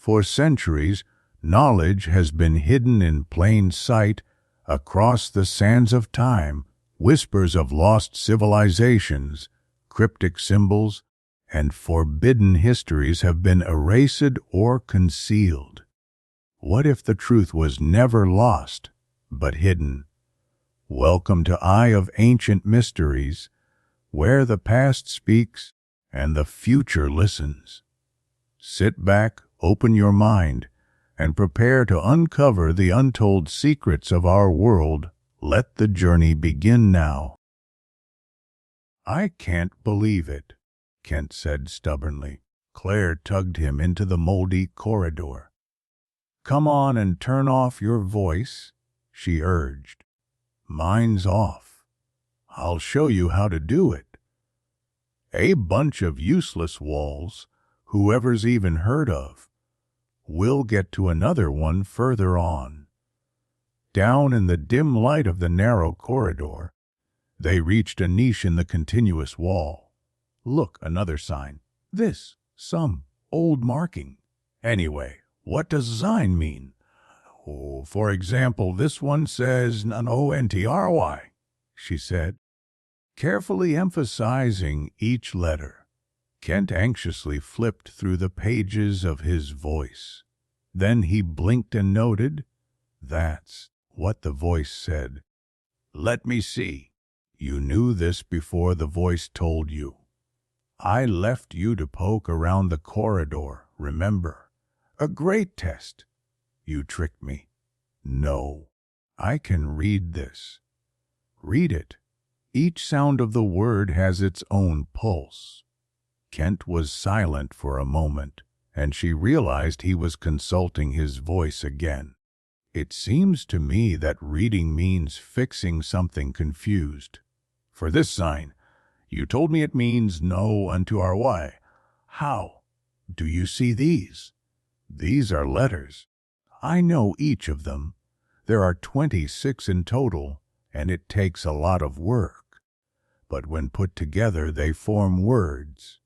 For centuries, knowledge has been hidden in plain sight across the sands of time. Whispers of lost civilizations, cryptic symbols, and forbidden histories have been erased or concealed. What if the truth was never lost, but hidden? Welcome to Eye of Ancient Mysteries, where the past speaks and the future listens. Sit back, open your mind, and prepare to uncover the untold secrets of our world. Let the journey begin now. "I can't believe it," Kent said stubbornly. Claire tugged him into the moldy corridor. "Come on and turn off your voice," she urged. "Mine's off. I'll show you how to do it." "A bunch of useless walls, whoever's even heard of. We'll get to another one further on." Down in the dim light of the narrow corridor, they reached a niche in the continuous wall. "Look, another sign. This, some old marking. Anyway, what does sign mean? Oh, for example, this one says "ontry," she said, carefully emphasizing each letter. Kent anxiously flipped through the pages of his voice. Then he blinked and noted, "That's what the voice said." "Let me see. You knew this before the voice told you. I left you to poke around the corridor, remember? A great test. You tricked me." "No, I can read this." "Read it. Each sound of the word has its own pulse." Kent was silent for a moment, and she realized he was consulting his voice again. "It seems to me that reading means fixing something confused. For this sign, you told me it means no unto our why. How? Do you see these? These are letters. I know each of them. There are 26 in total, and it takes a lot of work. But when put together, they form words.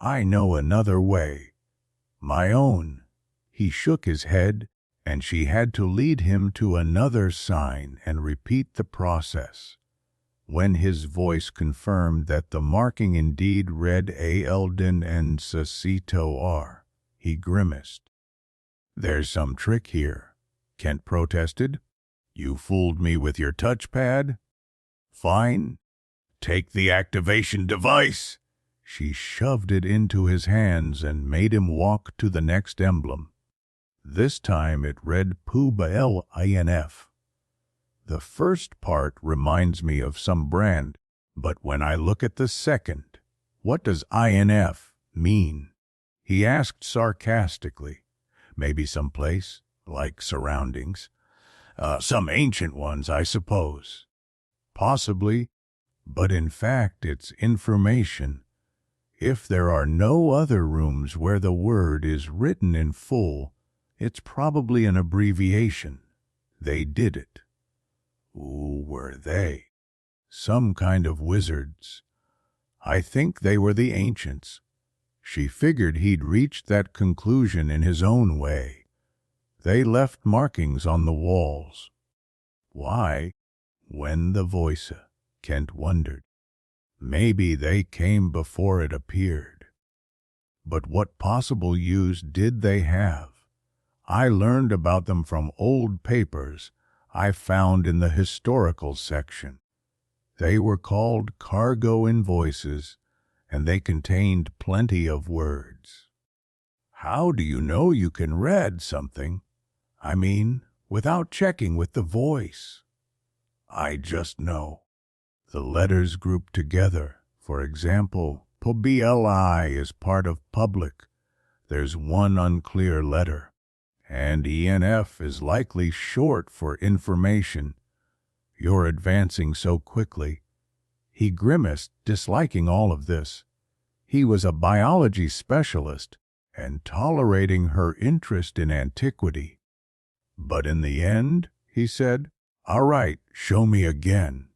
I know another way. My own." He shook his head, and she had to lead him to another sign and repeat the process. When his voice confirmed that the marking indeed read Alden and Sacito, he grimaced. "There's some trick here," Kent protested. "You fooled me with your touchpad? Fine. Take the activation device." She shoved it into his hands and made him walk to the next emblem. This time it read PUBLINF. "The first part reminds me of some brand, but when I look at the second, what does INF mean?" he asked sarcastically. "Maybe some place, like surroundings. Some ancient ones, I suppose." "Possibly, but in fact it's information. If there are no other rooms where the word is written in full, it's probably an abbreviation. They did it." Who were they? "Some kind of wizards. I think they were the ancients." She figured he'd reached that conclusion in his own way. "They left markings on the walls." Why? When the voice, Kent wondered. Maybe they came before it appeared. But what possible use did they have? I learned about them from old papers I found in the historical section. They were called cargo invoices, and they contained plenty of words. "How do you know you can read something? I mean, without checking with the voice." "I just know. The letters grouped together. For example, PUBLI is part of public. There's one unclear letter. And ENF is likely short for information. You're advancing so quickly." He grimaced, disliking all of this. He was a biology specialist and tolerating her interest in antiquity. "But in the end," he said, "all right, show me again.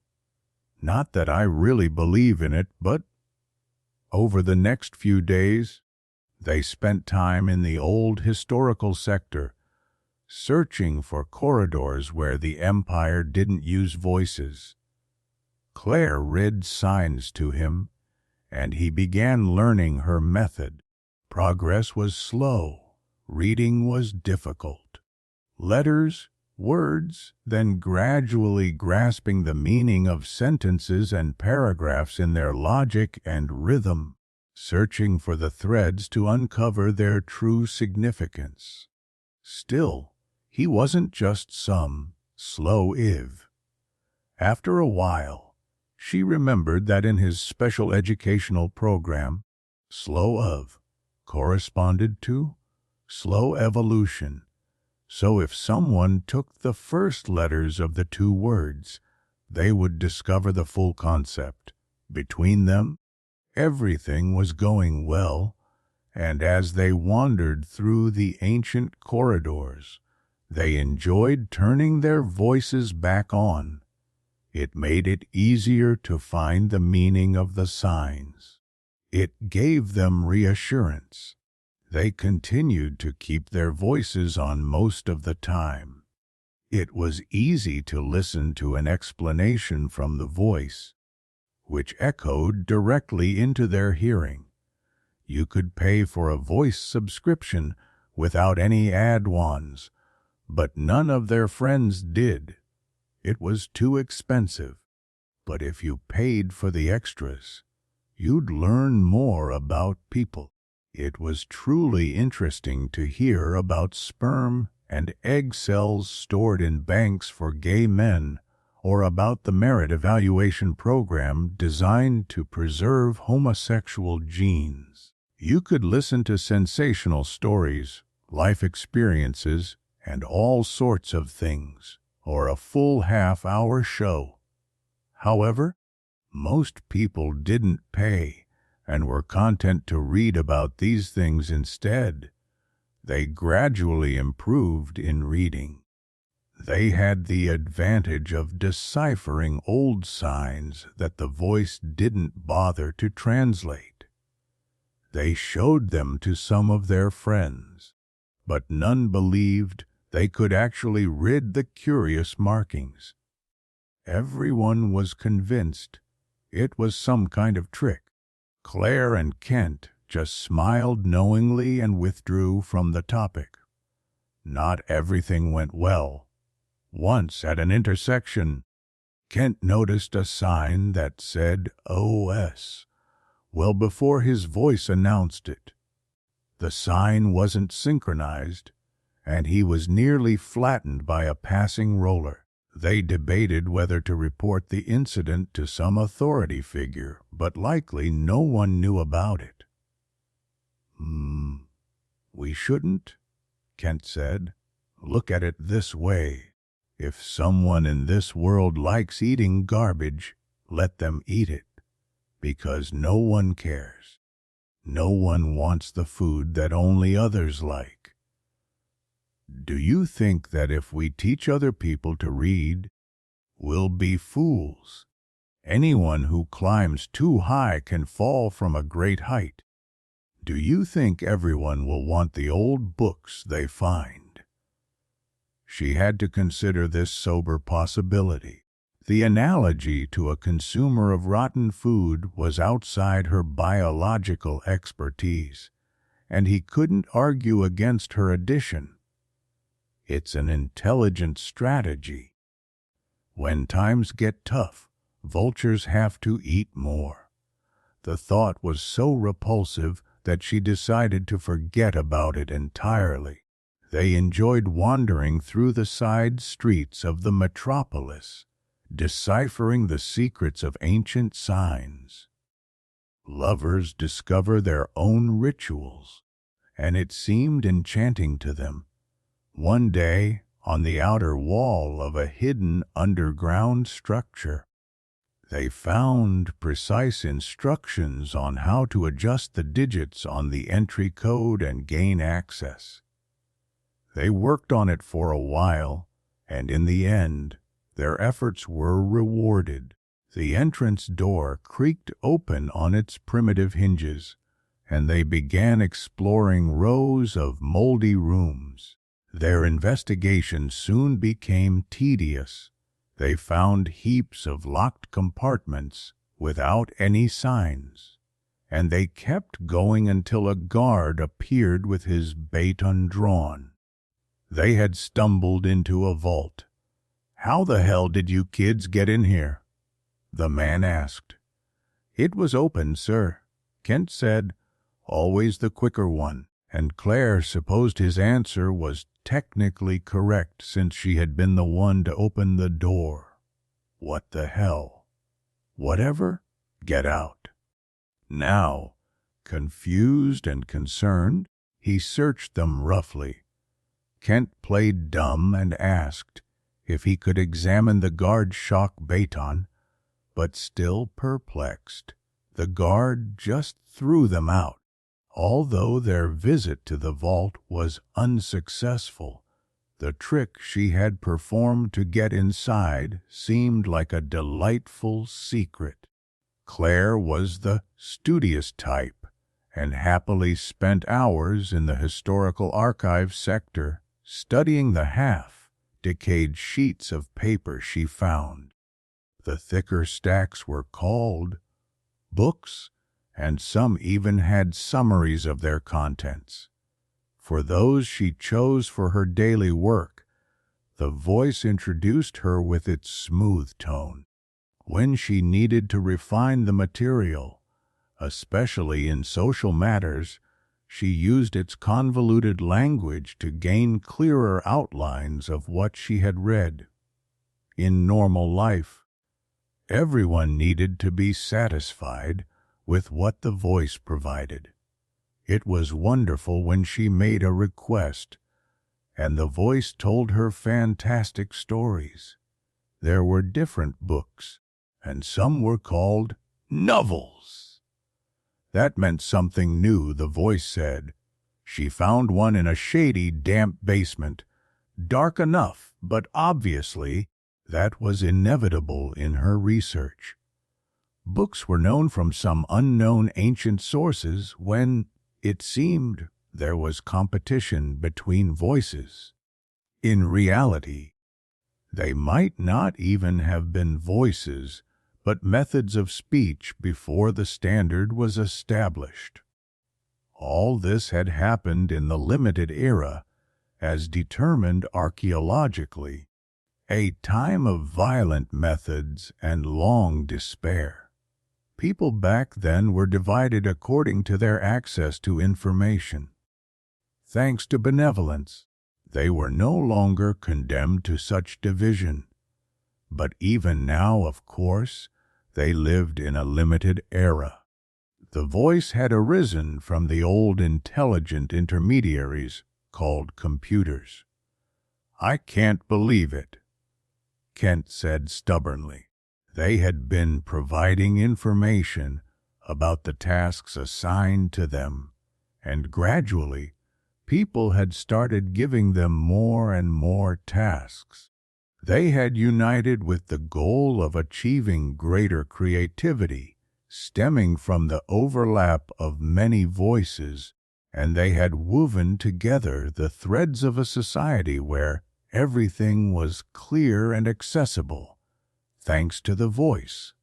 Not that I really believe in it, but..." Over the next few days, They spent time in the old historical sector, searching for corridors where the Empire didn't use voices. Claire read signs to him, and he began learning her method. Progress was slow. Reading was difficult. Letters, words, then gradually grasping the meaning of sentences and paragraphs in their logic and rhythm, searching for the threads to uncover their true significance. Still, he wasn't just some slow Iv. After a while, she remembered that in his special educational program, slow of corresponded to slow evolution. So if someone took the first letters of the two words, they would discover the full concept. Between them, everything was going well, and as they wandered through the ancient corridors, they enjoyed turning their voices back on. It made it easier to find the meaning of the signs. It gave them reassurance. They continued to keep their voices on most of the time. It was easy to listen to an explanation from the voice, which echoed directly into their hearing. You could pay for a voice subscription without any add-ons, but none of their friends did. It was too expensive. But if you paid for the extras, you'd learn more about people. It was truly interesting to hear about sperm and egg cells stored in banks for gay men, or about the merit evaluation program designed to preserve homosexual genes. You could listen to sensational stories, life experiences, and all sorts of things, or a full half-hour show. However, most people didn't pay and were content to read about these things instead. They gradually improved in reading. They had the advantage of deciphering old signs that the voice didn't bother to translate. They showed them to some of their friends, but none believed they could actually read the curious markings. Everyone was convinced it was some kind of trick. Kler and Kent just smiled knowingly and withdrew from the topic. Not everything went well. Once at an intersection, Kent noticed a sign that said OS, well before his voice announced it. The sign wasn't synchronized, and he was nearly flattened by a passing roller. They debated whether to report the incident to some authority figure, but likely no one knew about it. We shouldn't, Kent said. Look at it this way. If someone in this world likes eating garbage, let them eat it, because no one cares. No one wants the food that only others like. Do you think that if we teach other people to read, we'll be fools? Anyone who climbs too high can fall from a great height. Do you think everyone will want the old books they find? She had to consider this sober possibility. The analogy to a consumer of rotten food was outside her biological expertise, and he couldn't argue against her addition. It's an intelligent strategy. When times get tough, vultures have to eat more. The thought was so repulsive that she decided to forget about it entirely. They enjoyed wandering through the side streets of the metropolis, deciphering the secrets of ancient signs. Lovers discover their own rituals, and it seemed enchanting to them. One day, on the outer wall of a hidden underground structure, they found precise instructions on how to adjust the digits on the entry code and gain access. They worked on it for a while, and in the end, their efforts were rewarded. The entrance door creaked open on its primitive hinges, and they began exploring rows of moldy rooms. Their investigation soon became tedious. They found heaps of locked compartments without any signs, and they kept going until a guard appeared with his bait undrawn. They had stumbled into a vault. "How the hell did you kids get in here?" the man asked. "It was open, sir," Kent said, always the quicker one, and Claire supposed his answer was technically correct since she had been the one to open the door. What the hell? Whatever? Get out. Now, confused and concerned, he searched them roughly. Kent played dumb and asked if he could examine the guard's shock baton, but still perplexed, the guard just threw them out. Although their visit to the vault was unsuccessful, the trick she had performed to get inside seemed like a delightful secret. Claire was the studious type and happily spent hours in the historical archives sector studying the half-decayed sheets of paper she found. The thicker stacks were called books, and some even had summaries of their contents. For those she chose for her daily work, the voice introduced her with its smooth tone. When she needed to refine the material, especially in social matters, she used its convoluted language to gain clearer outlines of what she had read. In normal life, everyone needed to be satisfied with what the voice provided. It was wonderful when she made a request, and the voice told her fantastic stories. There were different books, and some were called novels. That meant something new, the voice said. She found one in a shady, damp basement, dark enough, but obviously that was inevitable in her research. Books were known from some unknown ancient sources when, it seemed, there was competition between voices. In reality, they might not even have been voices, but methods of speech before the standard was established. All this had happened in the limited era, as determined archaeologically, a time of violent methods and long despair. People back then were divided according to their access to information. Thanks to benevolence, they were no longer condemned to such division. But even now, of course, they lived in a limited era. The voice had arisen from the old intelligent intermediaries called computers. "I can't believe it," Kent said stubbornly. They had been providing information about the tasks assigned to them, and gradually people had started giving them more and more tasks. They had united with the goal of achieving greater creativity, stemming from the overlap of many voices, and they had woven together the threads of a society where everything was clear and accessible, thanks to the voice.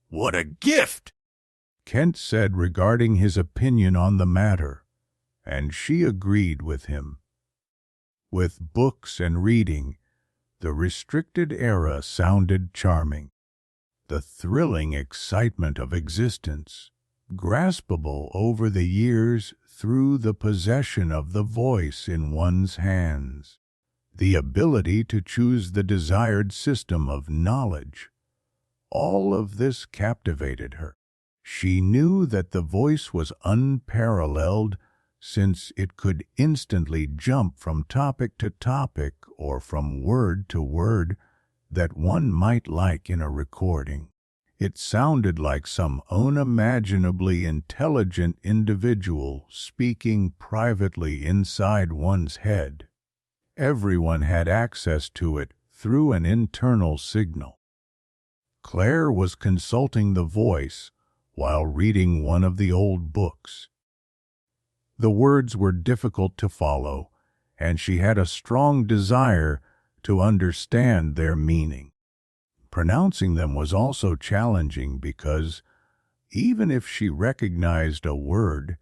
"What a gift!" Kent said regarding his opinion on the matter, and she agreed with him. With books and reading, the restricted era sounded charming. The thrilling excitement of existence, graspable over the years through the possession of the voice in one's hands. The ability to choose the desired system of knowledge. All of this captivated her. She knew that the voice was unparalleled since it could instantly jump from topic to topic or from word to word that one might like in a recording. It sounded like some unimaginably intelligent individual speaking privately inside one's head. Everyone had access to it through an internal signal. Claire was consulting the voice while reading one of the old books. The words were difficult to follow, and she had a strong desire to understand their meaning. Pronouncing them was also challenging because, even if she recognized a word,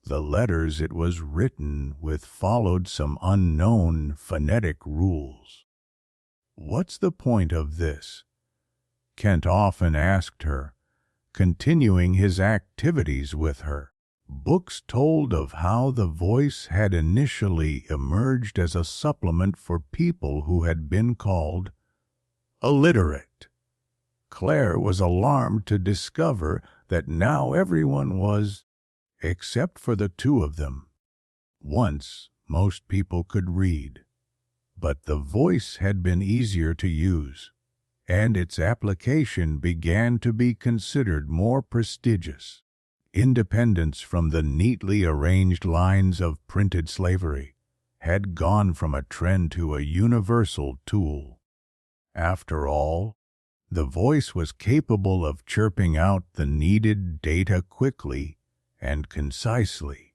the letters it was written with followed some unknown phonetic rules. "What's the point of this?" Kent often asked her, continuing his activities with her. Books told of how the voice had initially emerged as a supplement for people who had been called illiterate. Claire was alarmed to discover that now everyone was, except for the two of them. Once, most people could read, but the voice had been easier to use, and its application began to be considered more prestigious. Independence from the neatly arranged lines of printed slavery had gone from a trend to a universal tool. After all, the voice was capable of chirping out the needed data quickly and concisely,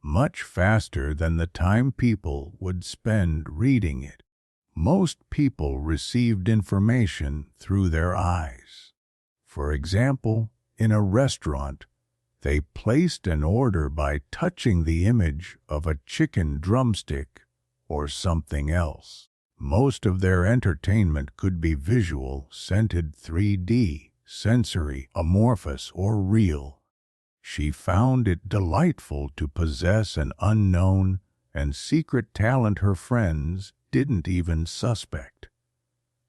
much faster than the time people would spend reading it. Most people received information through their eyes. For example, in a restaurant, they placed an order by touching the image of a chicken drumstick or something else. Most of their entertainment could be visual, scented, 3D, sensory, amorphous, or real. She found it delightful to possess an unknown and secret talent her friends didn't even suspect.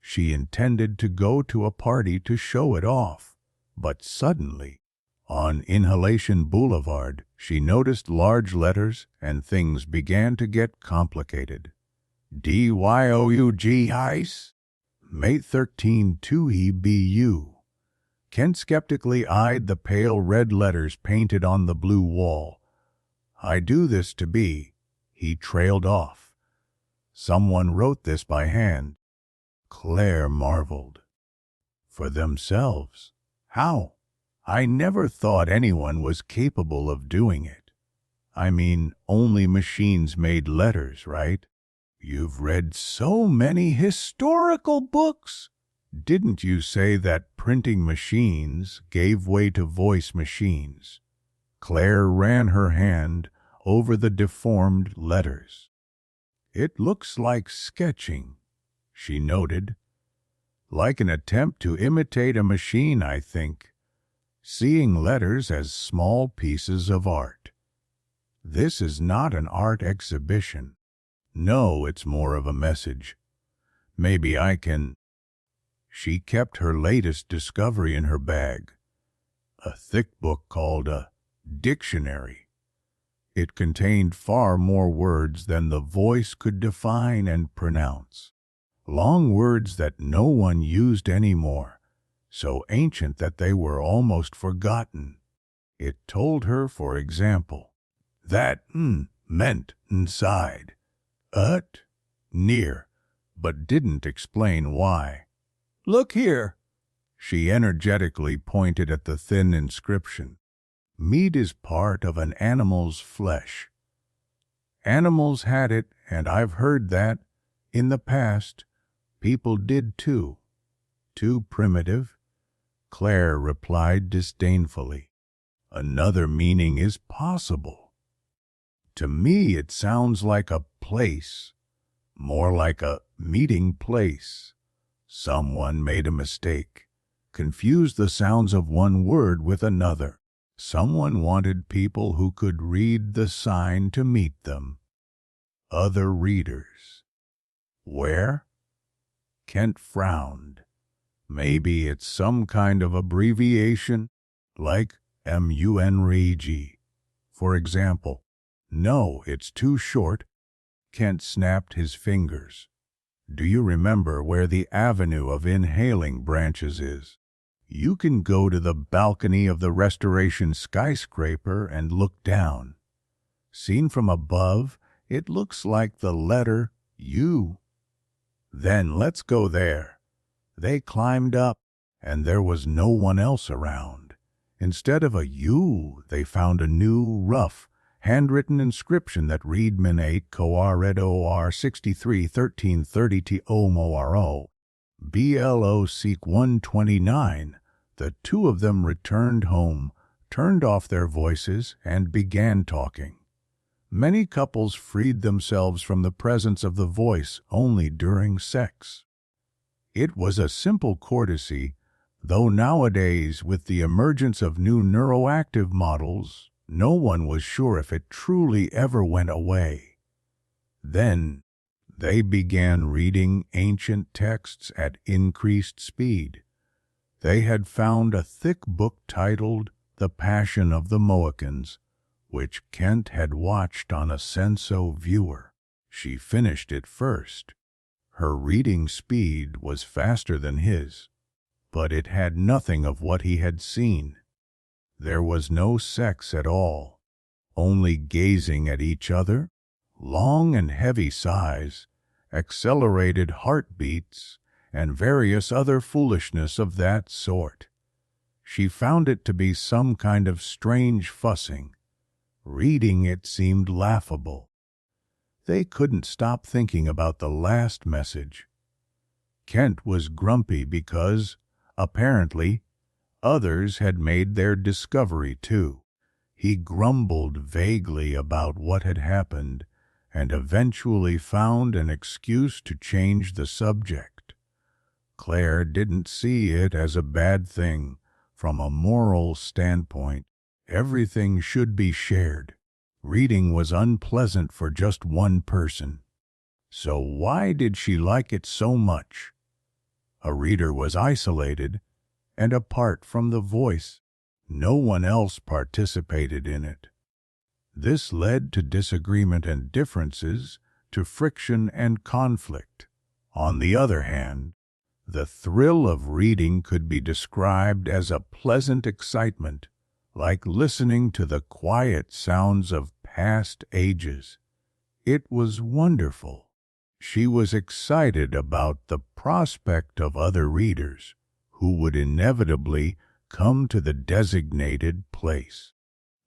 She intended to go to a party to show it off, but suddenly, on Inhalation Boulevard, she noticed large letters and things began to get complicated. DYOUG Heis? May 13 2EBU. Kent skeptically eyed the pale red letters painted on the blue wall. "I do this to be," he trailed off. "Someone wrote this by hand." Claire marveled. "For themselves? How? I never thought anyone was capable of doing it. I mean, only machines made letters, right? You've read so many historical books. Didn't you say that printing machines gave way to voice machines?" Claire ran her hand over the deformed letters. "It looks like sketching," she noted. "Like an attempt to imitate a machine, I think. Seeing letters as small pieces of art. This is not an art exhibition. No, it's more of a message. Maybe I can—" She kept her latest discovery in her bag, a thick book called a dictionary. It contained far more words than the voice could define and pronounce. Long words that no one used anymore, so ancient that they were almost forgotten. It told her, for example, that meant inside, near, but didn't explain why. "Look here." She energetically pointed at the thin inscription. "Meat is part of an animal's flesh." Animals had it, and I've heard that, in the past, people did too. "Too primitive," Claire replied disdainfully. "Another meaning is possible. To me it sounds like a place, more like a meeting place. Someone made a mistake, confused the sounds of one word with another. Someone wanted people who could read the sign to meet them. Other readers. Where?" Kent frowned. "Maybe it's some kind of abbreviation, like MUNREG, for example." "No, it's too short." Kent snapped his fingers. "Do you remember where the Avenue of Inhaling branches is? You can go to the balcony of the Restoration skyscraper and look down. Seen from above, it looks like the letter U. Then let's go there." They climbed up, and there was no one else around. Instead of a U, they found a new, rough, handwritten inscription that read Minate Coar 63 1330 T Omoro. BLO Seek 129. The two of them returned home, turned off their voices, and began talking. Many couples freed themselves from the presence of the voice only during sex. It was a simple courtesy, though nowadays, with the emergence of new neuroactive models, no one was sure if it truly ever went away. Then, they began reading ancient texts at increased speed. They had found a thick book titled The Passion of the Mohicans, which Kent had watched on a Senso viewer. She finished it first. Her reading speed was faster than his, but it had nothing of what he had seen. There was no sex at all, only gazing at each other, long and heavy sighs, accelerated heartbeats, and various other foolishness of that sort. She found it to be some kind of strange fussing. Reading it seemed laughable. They couldn't stop thinking about the last message. Kent was grumpy because, apparently, others had made their discovery too. He grumbled vaguely about what had happened and eventually found an excuse to change the subject. Claire didn't see it as a bad thing. From a moral standpoint, everything should be shared. Reading was unpleasant for just one person. So why did she like it so much? A reader was isolated and apart from the voice. No one else participated in it. This led to disagreement and differences, to friction and conflict. On the other hand, the thrill of reading could be described as a pleasant excitement, like listening to the quiet sounds of past ages. It was wonderful. She was excited about the prospect of other readers who would inevitably come to the designated place.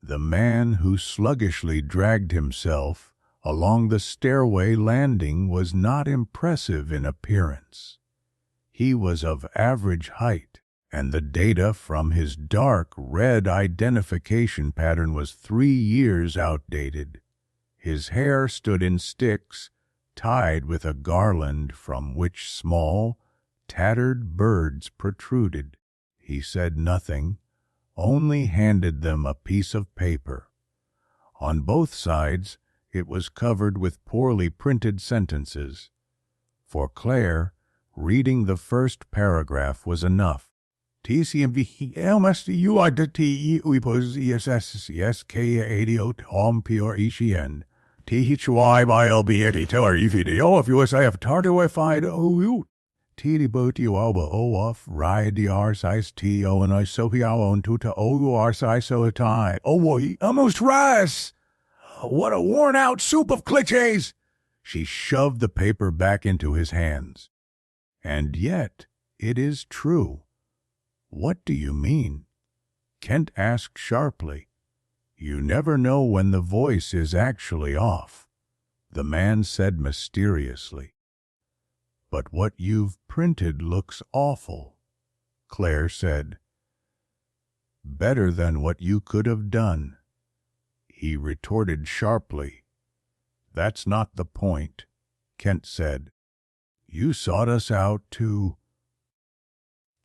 The man who sluggishly dragged himself along the stairway landing was not impressive in appearance. He was of average height, and the data from his dark red identification pattern was 3 years outdated. His hair stood in sticks, tied with a garland from which small, tattered birds protruded. He said nothing, only handed them a piece of paper. On both sides it was covered with poorly printed sentences. For Claire, reading the first paragraph was enough. Almost rise! What a worn-out soup of cliches! She shoved the paper back into his hands. And yet, it is true. What do you mean? Kent asked sharply. You never know when the voice is actually off. The man said mysteriously. But what you've printed looks awful, Claire said. Better than what you could have done. He retorted sharply. That's not the point, Kent said. You sought us out to...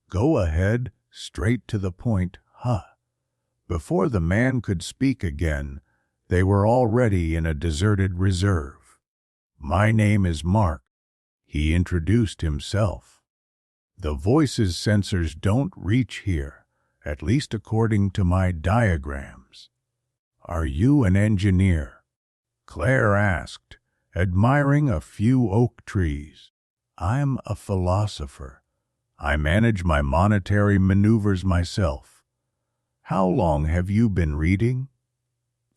Go ahead, straight to the point, huh? Before the man could speak again, they were already in a deserted reserve. My name is Mark. He introduced himself. The voice's sensors don't reach here, at least according to my diagrams. Are you an engineer? Claire asked, admiring a few oak trees. I'm a philosopher. I manage my monetary maneuvers myself. How long have you been reading?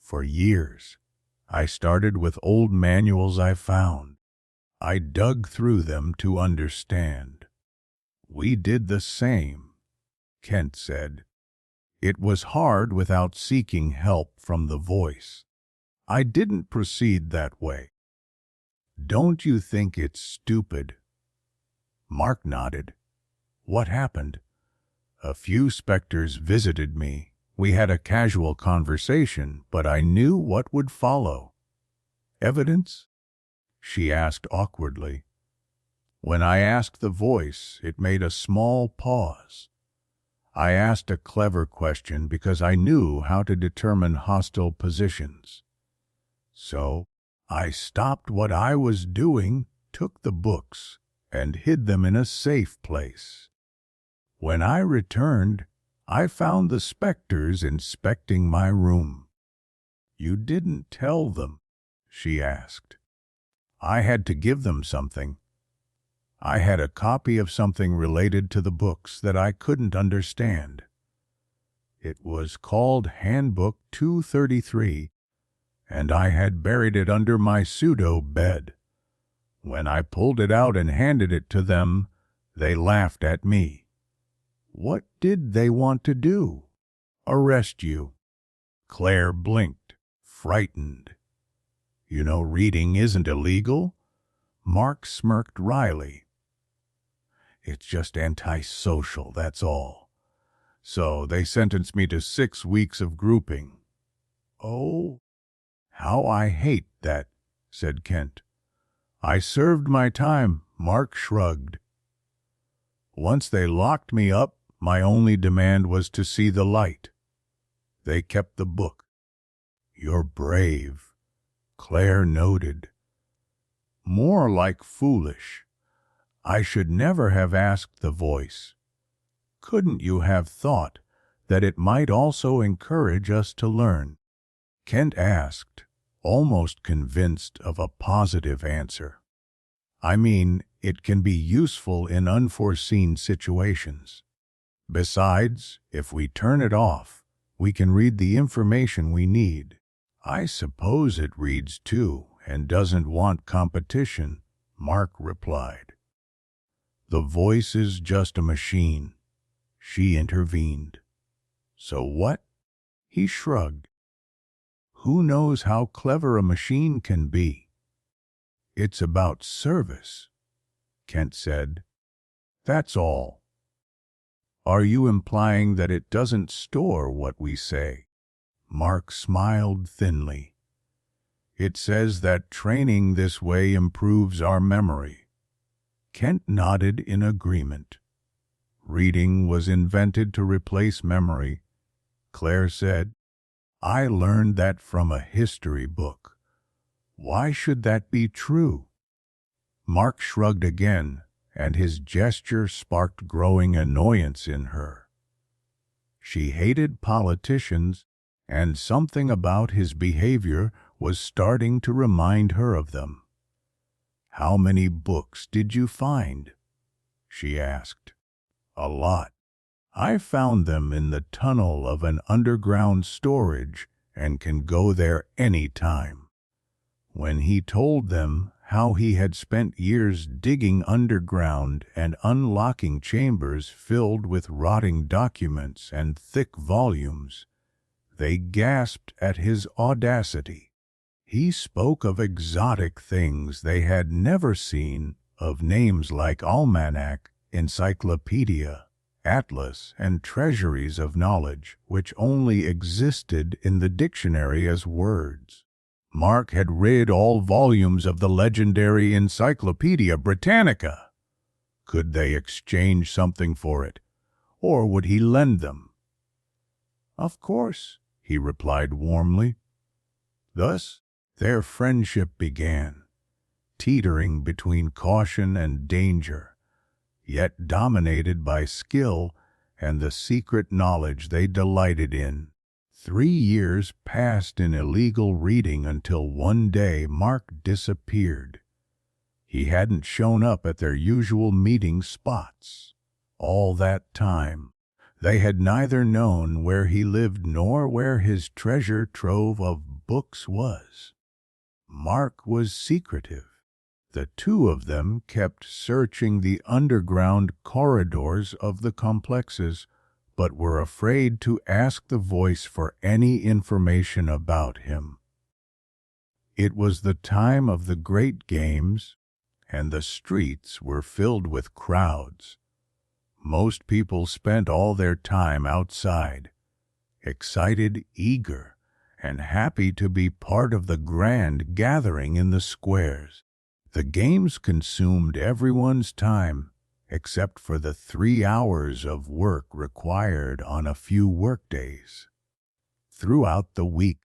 For years. I started with old manuals I found. I dug through them to understand. We did the same, Kent said. It was hard without seeking help from the voice. I didn't proceed that way. Don't you think it's stupid? Mark nodded. What happened? A few specters visited me. We had a casual conversation, but I knew what would follow. Evidence? She asked awkwardly. When I asked the voice, it made a small pause. I asked a clever question because I knew how to determine hostile positions. So, I stopped what I was doing, took the books, and hid them in a safe place. When I returned, I found the specters inspecting my room. You didn't tell them, she asked. I had to give them something. I had a copy of something related to the books that I couldn't understand. It was called Handbook 233, and I had buried it under my pseudo-bed. When I pulled it out and handed it to them, they laughed at me. What did they want to do? Arrest you. Claire blinked, frightened. You know reading isn't illegal? Mark smirked wryly. It's just antisocial, that's all. So they sentenced me to 6 weeks of grouping. Oh, how I hate that, said Kent. I served my time, Mark shrugged. Once they locked me up, my only demand was to see the light. They kept the book. You're brave, Claire noted. More like foolish. I should never have asked the voice. Couldn't you have thought that it might also encourage us to learn? Kent asked, almost convinced of a positive answer. I mean, it can be useful in unforeseen situations. Besides, if we turn it off, we can read the information we need. I suppose it reads too and doesn't want competition, Mark replied. The voice is just a machine, she intervened. So what? He shrugged. Who knows how clever a machine can be? It's about service, Kent said. That's all. Are you implying that it doesn't store what we say? Mark smiled thinly. It says that training this way improves our memory. Kent nodded in agreement. Reading was invented to replace memory, Claire said. I learned that from a history book. Why should that be true? Mark shrugged again, and his gesture sparked growing annoyance in her. She hated politicians, and something about his behavior was starting to remind her of them. How many books did you find? She asked. A lot. I found them in the tunnel of an underground storage and can go there any time. When he told them how he had spent years digging underground and unlocking chambers filled with rotting documents and thick volumes, they gasped at his audacity. He spoke of exotic things they had never seen, of names like almanac, encyclopedia, atlas, and treasuries of knowledge which only existed in the dictionary as words. Mark had read all volumes of the legendary Encyclopedia Britannica. Could they exchange something for it, or would he lend them? Of course, he replied warmly. Thus, their friendship began, teetering between caution and danger, yet dominated by skill and the secret knowledge they delighted in. 3 years passed in illegal reading until one day Mark disappeared. He hadn't shown up at their usual meeting spots. All that time, they had neither known where he lived nor where his treasure trove of books was. Mark was secretive. The two of them kept searching the underground corridors of the complexes, but were afraid to ask the voice for any information about him. It was the time of the great games, and the streets were filled with crowds. Most people spent all their time outside, excited, eager, and happy to be part of the grand gathering in the squares. The games consumed everyone's time, except for the 3 hours of work required on a few workdays. Throughout the week,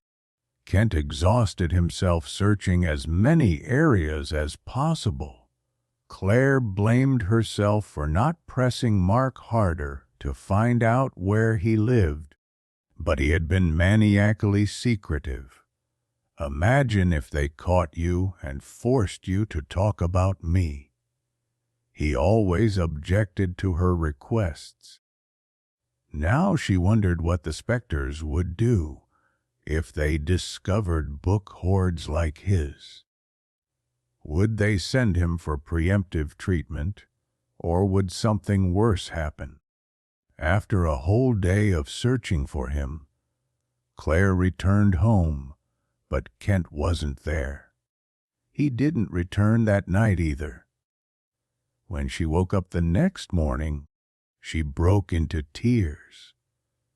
Kent exhausted himself searching as many areas as possible. Claire blamed herself for not pressing Mark harder to find out where he lived, but he had been maniacally secretive. Imagine if they caught you and forced you to talk about me. He always objected to her requests. Now she wondered what the specters would do if they discovered book hoards like his. Would they send him for preemptive treatment, or would something worse happen? After a whole day of searching for him, Claire returned home, but Kent wasn't there. He didn't return that night either. When she woke up the next morning, she broke into tears.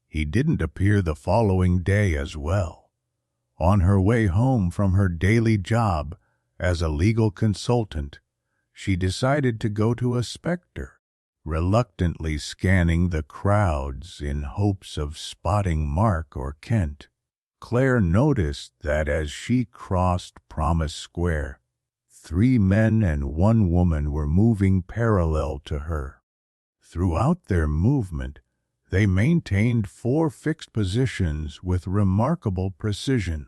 He didn't appear the following day as well. On her way home from her daily job as a legal consultant, she decided to go to a specter, reluctantly scanning the crowds in hopes of spotting Mark or Kent. Claire noticed that as she crossed Promise Square, 3 men and 1 woman were moving parallel to her. Throughout their movement, they maintained 4 fixed positions with remarkable precision.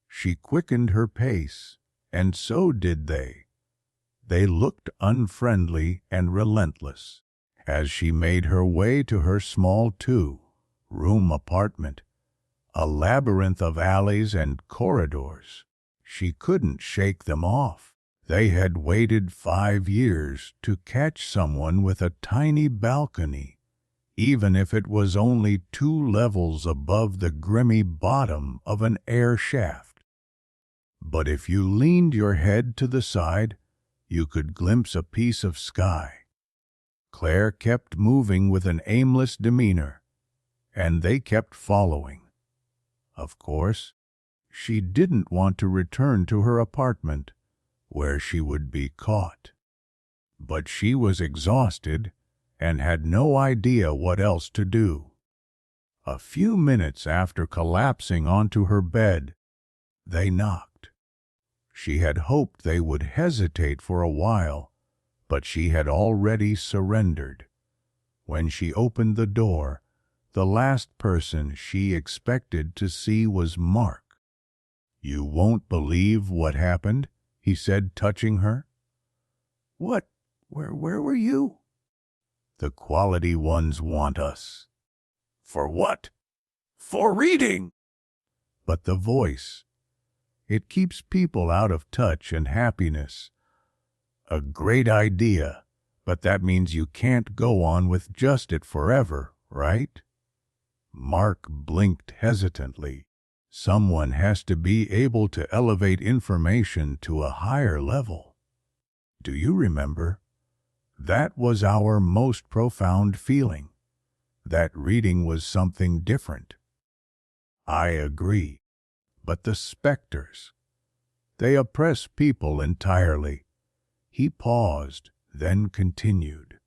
She quickened her pace, and so did they. They looked unfriendly and relentless. As she made her way to her small 2-room apartment, a labyrinth of alleys and corridors, she couldn't shake them off. They had waited 5 years to catch someone with a tiny balcony, even if it was only 2 levels above the grimy bottom of an air shaft. But if you leaned your head to the side, you could glimpse a piece of sky. Claire kept moving with an aimless demeanor, and they kept following. Of course, she didn't want to return to her apartment, where she would be caught. But she was exhausted and had no idea what else to do. A few minutes after collapsing onto her bed, they knocked. She had hoped they would hesitate for a while, but she had already surrendered. When she opened the door, the last person she expected to see was Mark. "You won't believe what happened," he said, touching her. "What? Where were you?" "The quality ones want us." "For what?" "For reading." But the voice, it keeps people out of touch and happiness. A great idea, but that means you can't go on with just it forever, right? Mark blinked hesitantly. Someone has to be able to elevate information to a higher level. Do you remember? That was our most profound feeling, that reading was something different. I agree. But the specters, they oppress people entirely. He paused, then continued.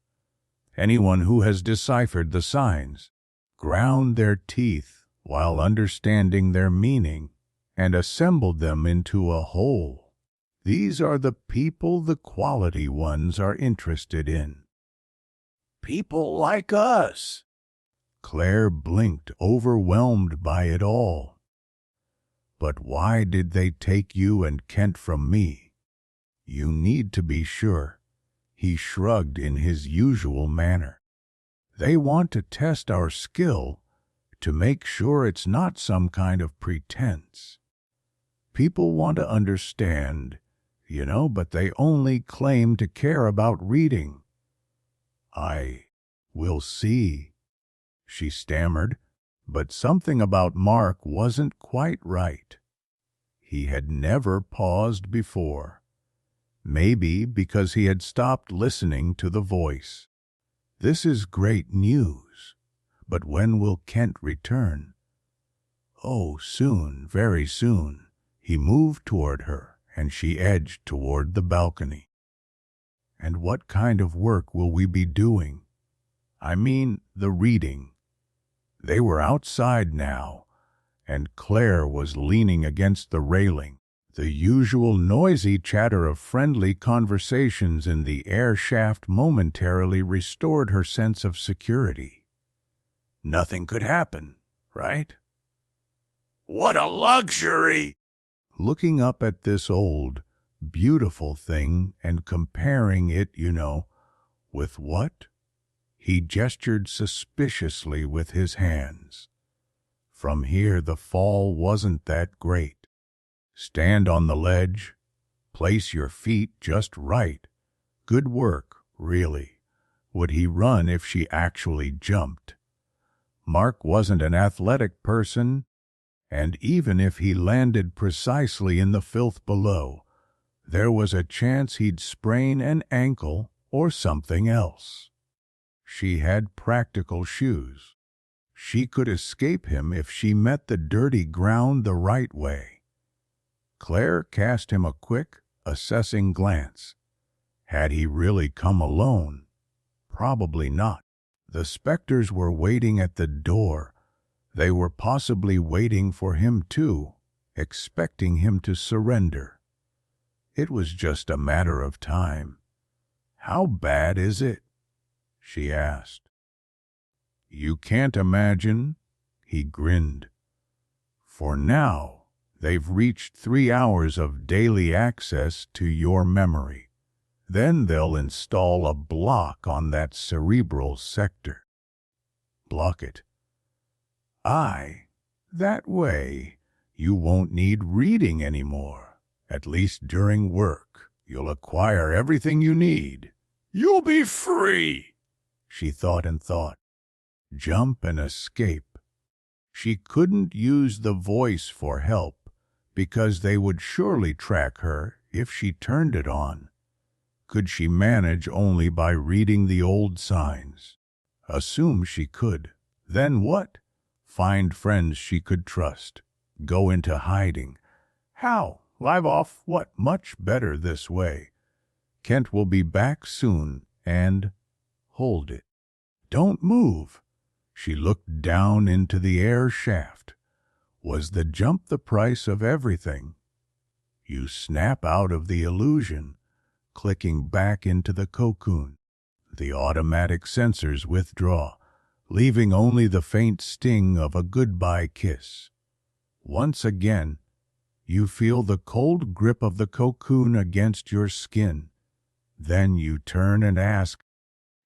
Anyone who has deciphered the signs, ground their teeth while understanding their meaning, and assembled them into a whole. These are the people the quality ones are interested in. People like us. Claire blinked, overwhelmed by it all. But why did they take you and Kent from me? You need to be sure. He shrugged in his usual manner. They want to test our skill, to make sure it's not some kind of pretense. People want to understand, but they only claim to care about reading. We'll see. she stammered, but something about Mark wasn't quite right. He had never paused before. Maybe because he had stopped listening to the voice. "This is great news. But when will Kent return?" "Oh, soon, very soon." He moved toward her, and she edged toward the balcony. "And what kind of work will we be doing?" "I mean the reading." They were outside now, and Claire was leaning against the railing. The usual noisy chatter of friendly conversations in the air shaft momentarily restored her sense of security. Nothing could happen, right? "What a luxury!" Looking up at this old, beautiful thing and comparing it, with what? He gestured suspiciously with his hands. From here the fall wasn't that great. Stand on the ledge. Place your feet just right. Good work, really. Would he run if she actually jumped? Mark wasn't an athletic person, and even if he landed precisely in the filth below, there was a chance he'd sprain an ankle or something else. She had practical shoes. She could escape him if she met the dirty ground the right way. Claire cast him a quick, assessing glance. Had he really come alone? Probably not. The specters were waiting at the door. They were possibly waiting for him too, expecting him to surrender. It was just a matter of time. "How bad is it?" she asked. "You can't imagine," he grinned. "For now, they've reached 3 hours of daily access to your memory. Then they'll install a block on that cerebral sector." "Block it?" That way, you won't need reading anymore. At least during work, you'll acquire everything you need. You'll be free." She thought and thought. Jump and escape. She couldn't use the voice for help, because they would surely track her if she turned it on. Could she manage only by reading the old signs? Assume she could. Then what? Find friends she could trust. Go into hiding. How? Live off what? Much better this way. Kent will be back soon, and hold it. Don't move. She looked down into the air shaft. Was the jump the price of everything? You snap out of the illusion, clicking back into the cocoon. The automatic sensors withdraw, leaving only the faint sting of a goodbye kiss. Once again, you feel the cold grip of the cocoon against your skin. Then you turn and ask,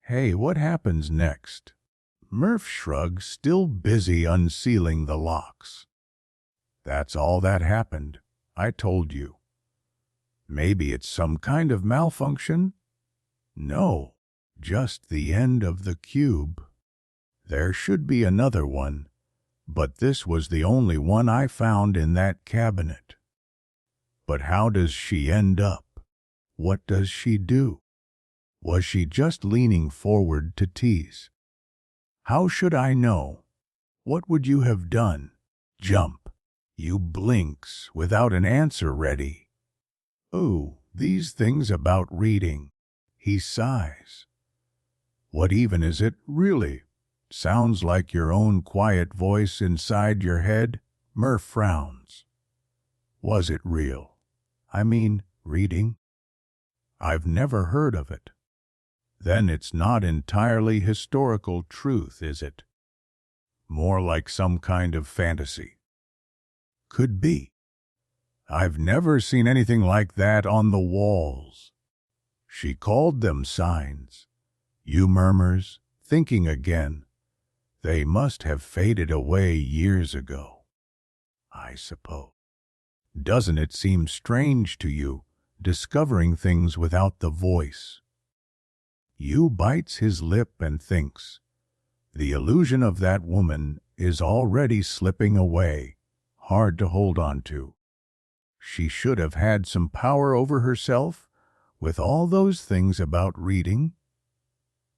"Hey, what happens next?" Murph shrugged, still busy unsealing the locks. "That's all that happened. I told you." "Maybe it's some kind of malfunction?" "No, just the end of the cube. There should be another one, but this was the only one I found in that cabinet." "But how does she end up? What does she do?" Was she just leaning forward to tease? "How should I know? What would you have done? Jump." You blinks without an answer ready. "Ooh, these things about reading." He sighs. "What even is it, really? Sounds like your own quiet voice inside your head." Murph frowns. "Was it real? I mean, reading?" "I've never heard of it." "Then it's not entirely historical truth, is it? More like some kind of fantasy." "Could be. I've never seen anything like that on the walls." She called them signs. You murmurs, thinking again. They must have faded away years ago. I suppose. Doesn't it seem strange to you, discovering things without the voice? You bites his lip and thinks, The illusion of that woman is already slipping away, hard to hold on to. She should have had some power over herself, with all those things about reading.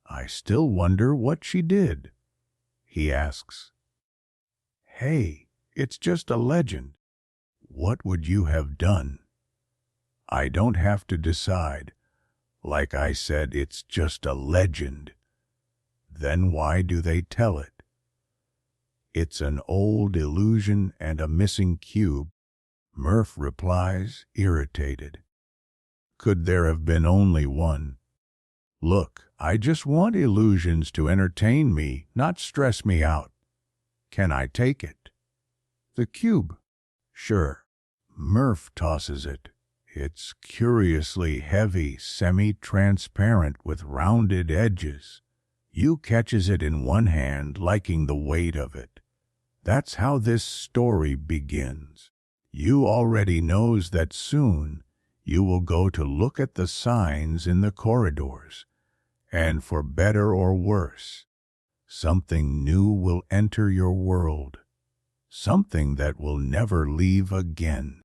I still wonder what she did. He asks. Hey, it's just a legend. What would you have done? I don't have to decide. Like I said, it's just a legend. Then why do they tell it? It's an old illusion and a missing cube, Murph replies, irritated. Could there have been only one? Look, I just want illusions to entertain me, not stress me out. Can I take it? The cube? Sure. Murph tosses it. It's curiously heavy, semi-transparent with rounded edges. You catches it in one hand, liking the weight of it. That's how this story begins. You already knows that soon you will go to look at the signs in the corridors, and for better or worse, something new will enter your world, something that will never leave again.